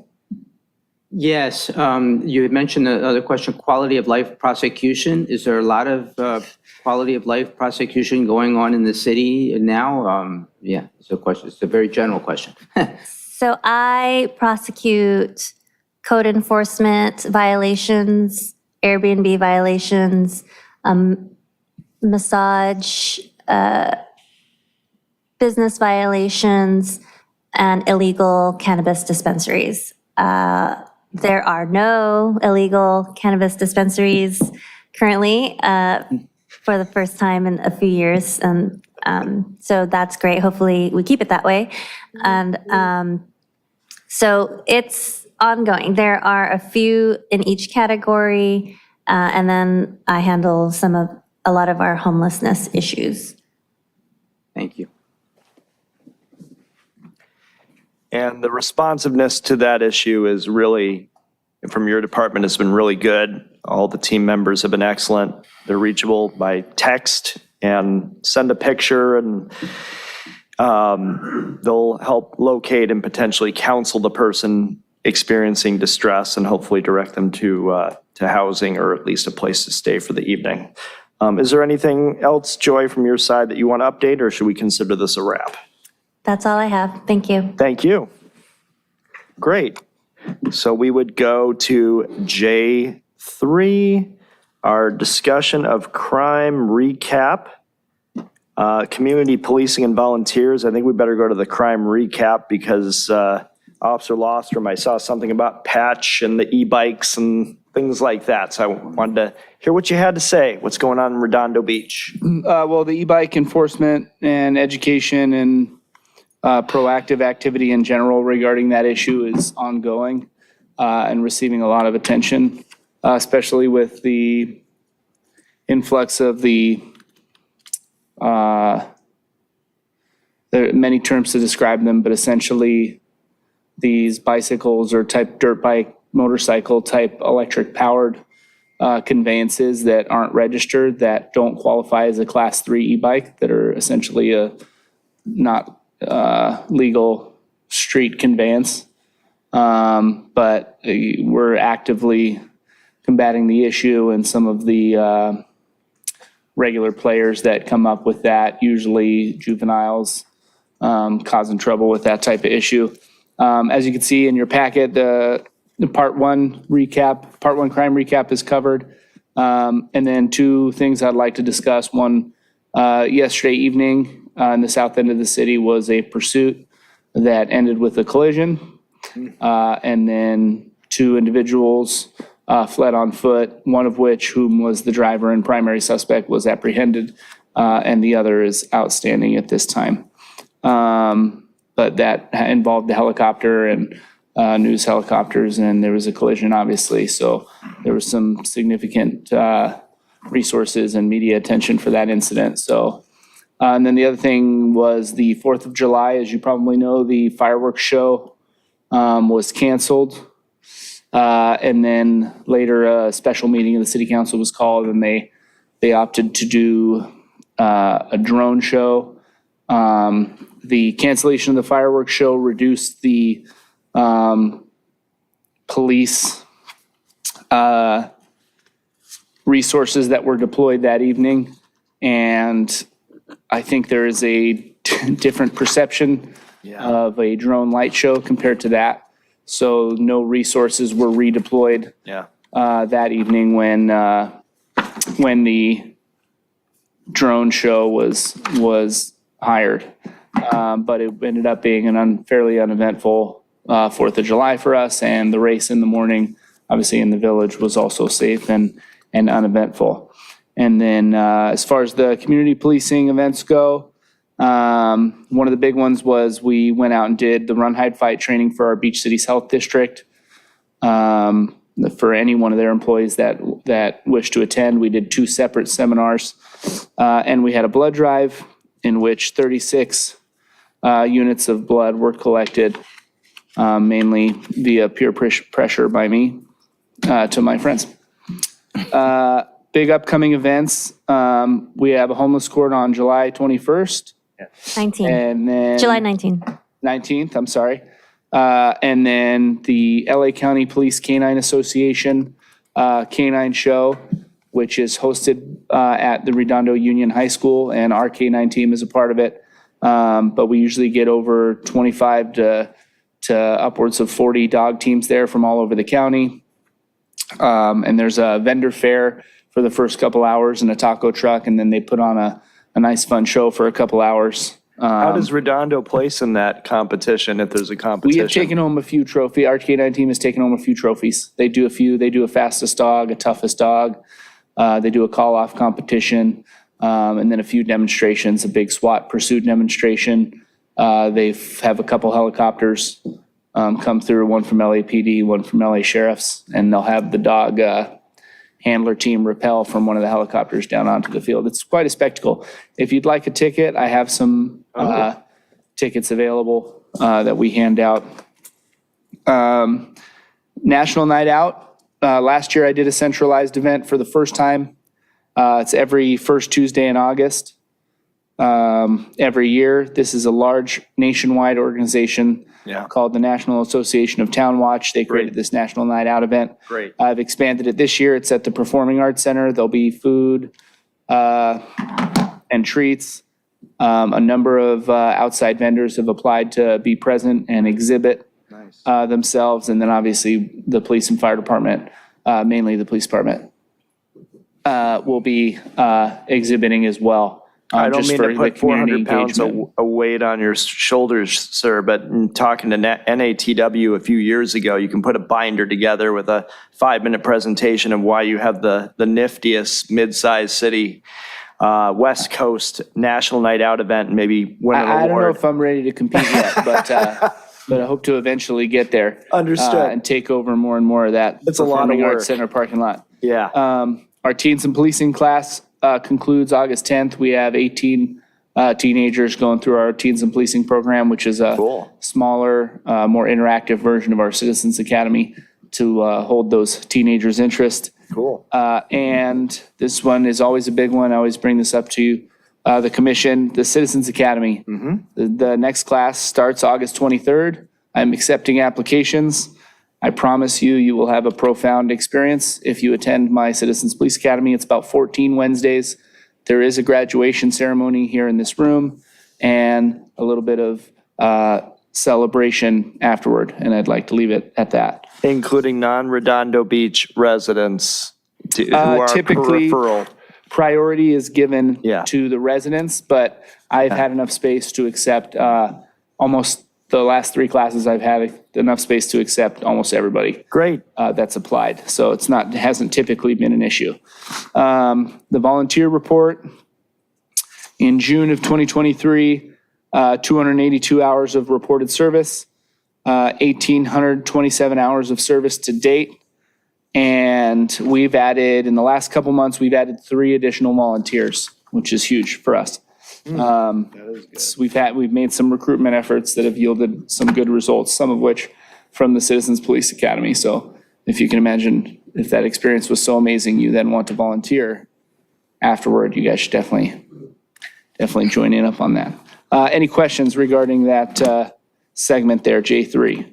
Yes, you had mentioned the other question, quality of life prosecution. Is there a lot of quality of life prosecution going on in the city now? Yeah, it's a question. It's a very general question. So I prosecute code enforcement violations, Airbnb violations, massage, business violations, and illegal cannabis dispensaries. There are no illegal cannabis dispensaries currently for the first time in a few years. And so that's great. Hopefully we keep it that way. And so it's ongoing. There are a few in each category. And then I handle a lot of our homelessness issues. Thank you. And the responsiveness to that issue is really, from your department, has been really good. All the team members have been excellent. They're reachable by text and send a picture, and they'll help locate and potentially counsel the person experiencing distress and hopefully direct them to housing or at least a place to stay for the evening. Is there anything else, Joy, from your side that you want to update, or should we consider this a wrap? That's all I have. Thank you. Thank you. Great. So we would go to J3, our discussion of crime recap. Community policing and volunteers. I think we better go to the crime recap because Officer Lostrom, I saw something about Patch and the e-bikes and things like that. So I wanted to hear what you had to say. What's going on in Redondo Beach? Well, the e-bike enforcement and education and proactive activity in general regarding that issue is ongoing and receiving a lot of attention, especially with the influx of there are many terms to describe them, but essentially these bicycles or type dirt bike, motorcycle type electric powered conveyances that aren't registered, that don't qualify as a class 3 e-bike, that are essentially a not legal street conveyance. But we're actively combating the issue, and some of the regular players that come up with that, usually juveniles, causing trouble with that type of issue. As you can see in your packet, the part one crime recap is covered. And then two things I'd like to discuss. One, yesterday evening, in the south end of the city was a pursuit that ended with a collision. And then two individuals fled on foot, one of whom was the driver and primary suspect, was apprehended, and the other is outstanding at this time. But that involved the helicopter and news helicopters, and there was a collision, obviously. So there was some significant resources and media attention for that incident. So. And then the other thing was the 4th of July. As you probably know, the fireworks show was canceled. And then later a special meeting of the city council was called, and they opted to do a drone show. The cancellation of the fireworks show reduced the police resources that were deployed that evening. And I think there is a different perception of a drone light show compared to that. So no resources were redeployed that evening when the drone show was hired. But it ended up being an fairly uneventful 4th of July for us, and the race in the morning, obviously in the village, was also safe and uneventful. And then as far as the community policing events go, one of the big ones was we went out and did the Run, Hide, Fight training for our Beach Cities Health District. For any one of their employees that wish to attend, we did 2 separate seminars. And we had a blood drive in which 36 units of blood were collected, mainly via peer pressure by me to my friends. Big upcoming events. We have a homeless court on July 21st. 19, And then July 19. 19th, I'm sorry. And then the LA County Police Canine Association Canine Show, which is hosted at the Redondo Union High School, and our Canine team is a part of it. But we usually get over 25 to upwards of 40 dog teams there from all over the county. And there's a vendor fair for the first couple hours and a taco truck, and then they put on a nice fun show for a couple hours. How does Redondo place in that competition, if there's a competition? We have taken home a few trophies. Our K9 team has taken home a few trophies. They do a few. They do a fastest dog, a toughest dog. They do a call-off competition, and then a few demonstrations, a big SWAT pursuit demonstration. They have a couple helicopters come through, one from LAPD, one from LA Sheriff's, and they'll have the dog handler team rappel from one of the helicopters down onto the field. It's quite a spectacle. If you'd like a ticket, I have some tickets available that we hand out. National Night Out. Last year I did a centralized event for the first time. It's every first Tuesday in August. Every year. This is a large nationwide organization called the National Association of Town Watch. They created this National Night Out event. Great. I've expanded it this year. It's at the Performing Arts Center. There'll be food and treats. A number of outside vendors have applied to be present and exhibit themselves. And then obviously the police and fire department, mainly the police department, will be exhibiting as well. I don't just mean for to the put community 400 pounds engagement. of weight on your shoulders, sir, but in talking to NATW a few years ago, you can put a binder together with a 5-minute presentation of why you have the niftiest mid-sized city West Coast National Night Out event and maybe win an award. I don't know if I'm ready to compete yet, but I hope to eventually get there. Understood. And take over more and more of that. It's a lot of Performing Arts work. Center parking lot. Yeah. Our Teens and Policing class concludes August 10th. We have 18 teenagers going through our Teens and Policing program, which is a Cool. smaller, more interactive version of our Citizens Academy to hold those teenagers' interest. Cool. And this one is always a big one. I always bring this up to you. The commission, the Citizens Academy. The next class starts August 23rd. I'm accepting applications. I promise you, you will have a profound experience if you attend my Citizens Police Academy. It's about 14 Wednesdays. There is a graduation ceremony here in this room and a little bit of celebration afterward. And I'd like to leave it at that. Including non-Redondo Beach residents who are typically- peripheral. Priority is given Yeah. to the residents, but I've had enough space to accept almost the last 3 classes I've had enough space to accept almost everybody Great. that's applied. So it hasn't typically been an issue. The volunteer report in June of 2023, 282 hours of reported service, 1,827 hours of service to date. And we've added, in the last couple months, we've added 3 additional volunteers, which is huge for us. We've made some recruitment efforts that have yielded some good results, some of which from the Citizens Police Academy. So if you can imagine, if that experience was so amazing, you then want to volunteer afterward, you guys should definitely join in up on that. Any questions regarding that segment there, J3?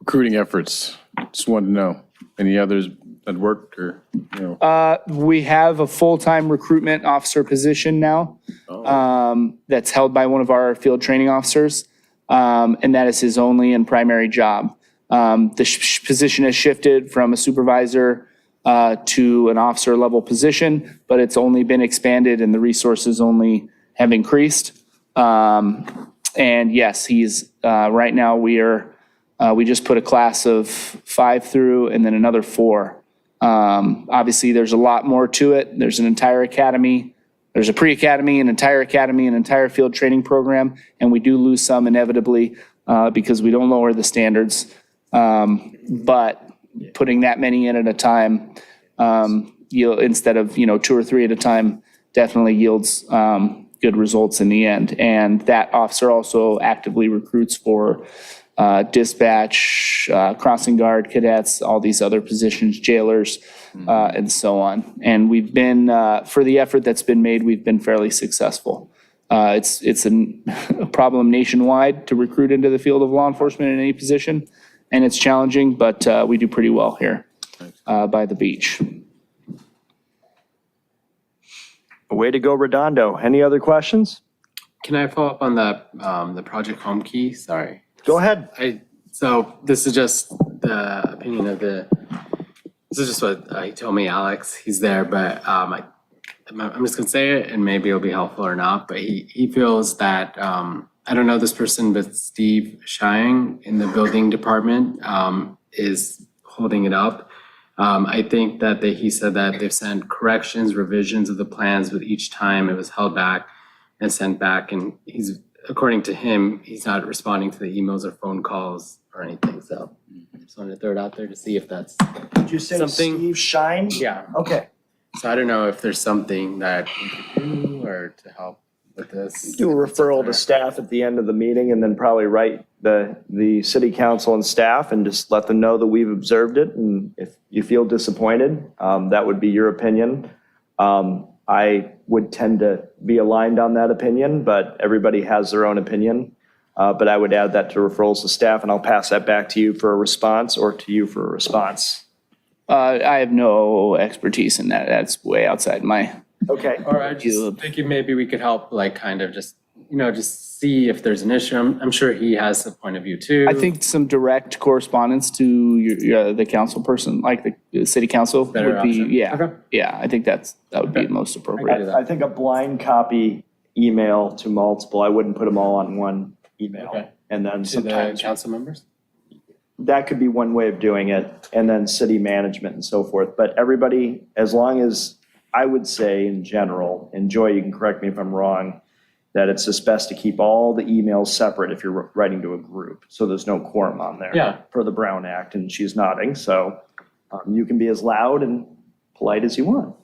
Recruiting efforts, just wanted to know, any others that worked or, you know? We have a full-time recruitment officer position now that's held by one of our field training officers, and that is his only and primary job. The position has shifted from a supervisor to an officer level position, but it's only been expanded and the resources only have increased. And yes, he's right now we just put a class of 5 through and then another 4 Obviously, there's a lot more to it. There's an entire academy. There's a pre-academy, an entire field training program, and we do lose some inevitably because we don't lower the standards. But putting that many in at a time, instead of 2 or 3 at a time, definitely yields good results in the end. And that officer also actively recruits for dispatch, crossing guard cadets, all these other positions, jailers, and so on. And we've been, for the effort that's been made, we've been fairly successful. It's a problem nationwide to recruit into the field of law enforcement in any position, and it's challenging, but we do pretty well here by the beach. Way to go, Redondo. Any other questions? Can I follow up on the Project Home Key? Sorry. Go ahead. So this is just the opinion of this is just what he told me, Alex. He's there, but I'm just gonna say it, and maybe it'll be helpful or not. But he feels that I don't know this person, but Steve Shying in the building department is holding it up. I think that he said that they've sent corrections, revisions of the plans, but each time it was held back and sent back, and according to him, he's not responding to the emails or phone calls or anything. So I just wanted to throw it out there to see if that's Did you say something. Steve Shine? Yeah. Okay. So I don't know if there's something that we could do or to help with this. Do a referral to staff at the end of the meeting and then probably write the city council and staff and just let them know that we've observed it. And if you feel disappointed, that would be your opinion. I would tend to be aligned on that opinion, but everybody has their own opinion. But I would add that to referrals to staff, and I'll pass that back to you for a response or to you for a response. I have no expertise in that. That's way outside my. Okay. Or I just thinking maybe we could help, like, kind of just see if there's an issue. I'm sure he has a point of view too. I think some direct correspondence to the council person, like the city council, Better would be, option. yeah. Okay. Yeah, I think that would be most appropriate. I think a blind copy email to multiple, I wouldn't put them all on one email. Okay. And then To the sometimes council members? that could be one way of doing it, and then city management and so forth. But everybody, as long as, I would say in general, and Joy, you can correct me if I'm wrong, that it's just best to keep all the emails separate if you're writing to a group. So there's no quorum on there. Yeah. Per the Brown Act, and she's nodding. So you can be as loud and polite as you want.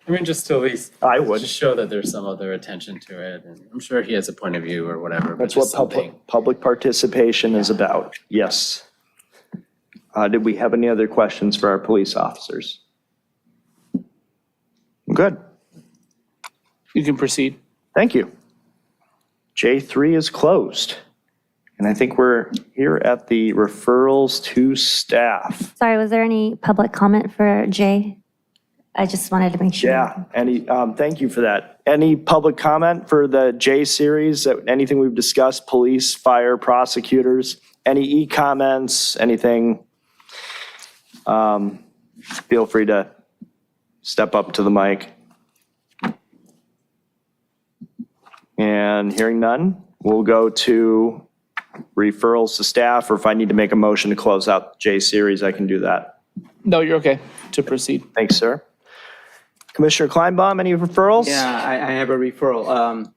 I mean, just to at least. I would. Just show that there's some other attention to it, and I'm sure he has a point of view or whatever, but That's what just something. public participation is about. Yes. Did we have any other questions for our police officers? Good. You can proceed. Thank you. J3 is closed. And I think we're here at the referrals to staff. Sorry, was there any public comment for Jay? I just wanted to make sure. Yeah, thank you for that. Any public comment for the J series, anything we've discussed, police, fire, prosecutors, any e-comments, anything? Feel free to step up to the mic. And hearing none, we'll go to referrals to staff, or if I need to make a motion to close out the J series, I can do that. No, you're okay to proceed. Thanks, sir. Commissioner Kleinbaum, any referrals? Yeah, I have a referral.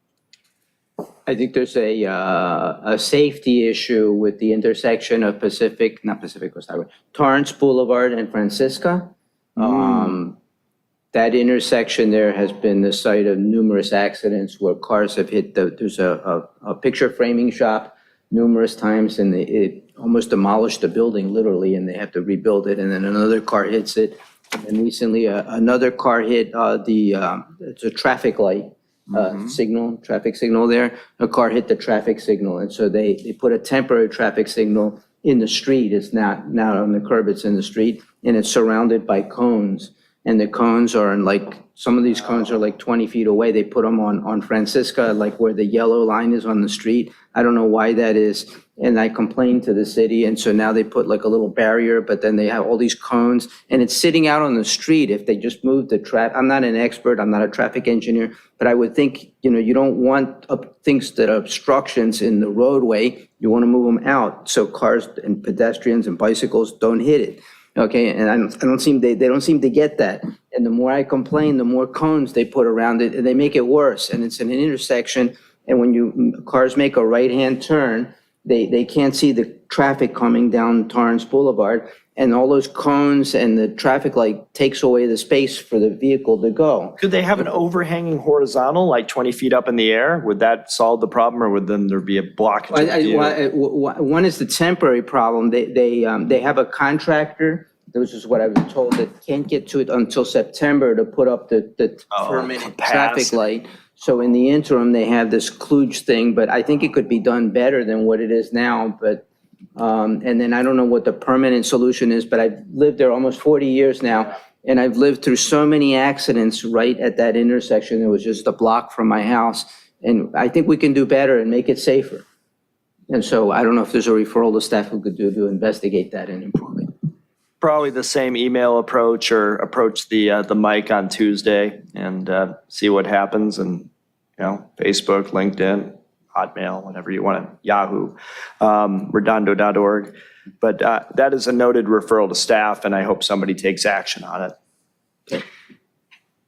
I think there's a safety issue with the intersection of not Pacific Coast Highway, Torrance Boulevard and Francisca. That intersection there has been the site of numerous accidents where cars have hit there's a picture framing shop numerous times, and it almost demolished the building literally, and they have to rebuild it, and then another car hits it. And recently, another car hit it's a traffic light traffic signal there. A car hit the traffic signal, and so they put a temporary traffic signal in the street. It's not on the curb, it's in the street, and it's surrounded by cones. And the cones are some of these cones are like 20 feet away. They put them on Francisca, like where the yellow line is on the street. I don't know why that is. And I complained to the city. And so now they put like a little barrier, but then they have all these cones and it's sitting out on the street. If they just move the traffic, I'm not an expert, I'm not a traffic engineer, but I would think, you don't want things that are obstructions in the roadway. You want to move them out so cars and pedestrians and bicycles don't hit it. Okay, and I don't seem, they don't seem to get that. And the more I complain, the more cones they put around it, and they make it worse. And it's in an intersection, and when cars make a right-hand turn, they can't see the traffic coming down Torrance Boulevard. And all those cones and the traffic light takes away the space for the vehicle to go. Could they have an overhanging horizontal, like 20 feet up in the air? Would that solve the problem, or would then there be a blockage of view? One is the temporary problem. They have a contractor, this is what I was told, that can't get to it until September to put up the permanent traffic capacity. light. So in the interim, they have this kludge thing, but I think it could be done better than what it is now. But and then I don't know what the permanent solution is, but I've lived there almost 40 years now, and I've lived through so many accidents right at that intersection. It was just a block from my house, and I think we can do better and make it safer. And so I don't know if there's a referral to staff who could do to investigate that and improve it. Probably the same email approach, or approach the mic on Tuesday and see what happens, and, Facebook, LinkedIn, Hotmail, whatever you want, Yahoo, redondo.org. But that is a noted referral to staff, and I hope somebody takes action on it. Okay.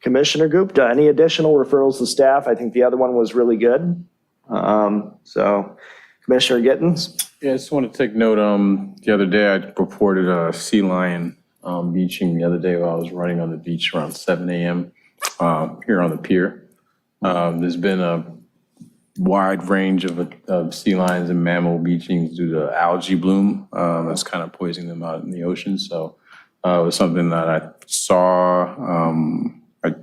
Commissioner Gupta, any additional referrals to staff? I think the other one was really good. So Commissioner Gittens? Yeah, I just want to take note, the other day I reported a sea lion beaching the other day while I was running on the beach around 7 a.m. Here on the pier. There's been a wide range of sea lions and mammal beachings due to algae bloom. That's kind of poisoning them out in the ocean. So it was something that I saw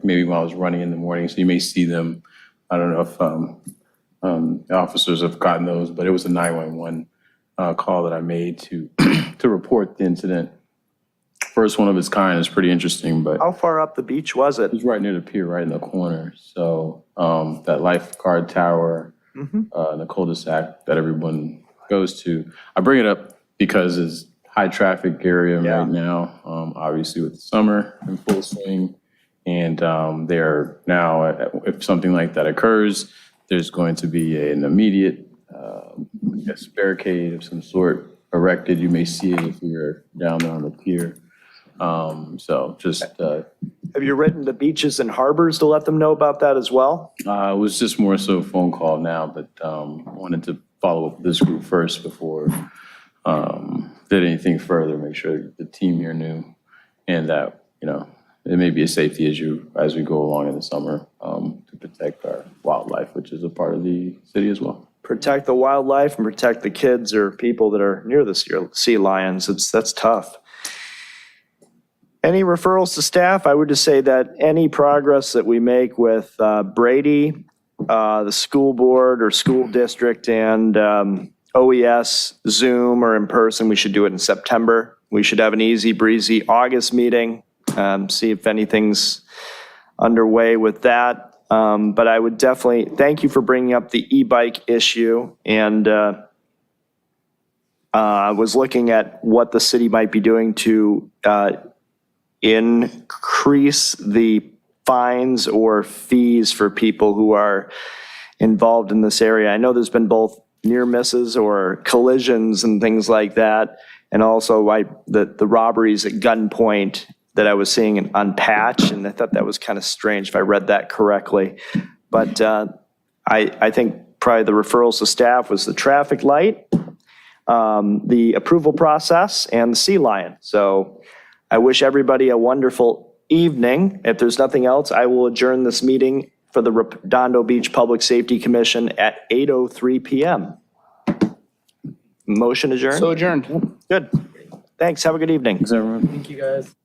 maybe while I was running in the morning. So you may see them. I don't know if the officers have gotten those, but it was a 911 call that I made to to report the incident. First one of its kind. Is pretty interesting, but How far up the beach was it? it was right near the pier, right in the corner. So that lifeguard tower in the cul-de-sac that everyone goes to. I bring it up because it's high traffic area Yeah. right now, obviously with the summer in full swing. And they're now, if something like that occurs, there's going to be an immediate barricade of some sort erected. You may see it if you're down there on the pier. So just, Have you written to beaches and harbors to let them know about that as well? it was just more so a phone call now, but wanted to follow up with this group first before did anything further, make sure the team here knew, and that, it may be a safety issue as we go along in the summer to protect our wildlife, which is a part of the city as well. Protect the wildlife and protect the kids or people that are near the sea lions. That's tough. Any referrals to staff? I would just say that any progress that we make with Brady, the school board or school district, and OES, Zoom or in person, we should do it in September. We should have an easy breezy August meeting, see if anything's underway with that. But I would definitely, thank you for bringing up the e-bike issue. And I was looking at what the city might be doing to increase the fines or fees for people who are involved in this area. I know there's been both near misses or collisions and things like that, and also the robberies at gunpoint that I was seeing on Patch, and I thought that was kind of strange if I read that correctly. But I think probably the referrals to staff was the traffic light, the approval process, and the sea lion. So I wish everybody a wonderful evening. If there's nothing else, I will adjourn this meeting for the Redondo Beach Public Safety Commission at 8:03 p.m. Motion adjourned? So adjourned. Good. Thanks. Have a good evening. Thanks, everyone. Thank you, guys.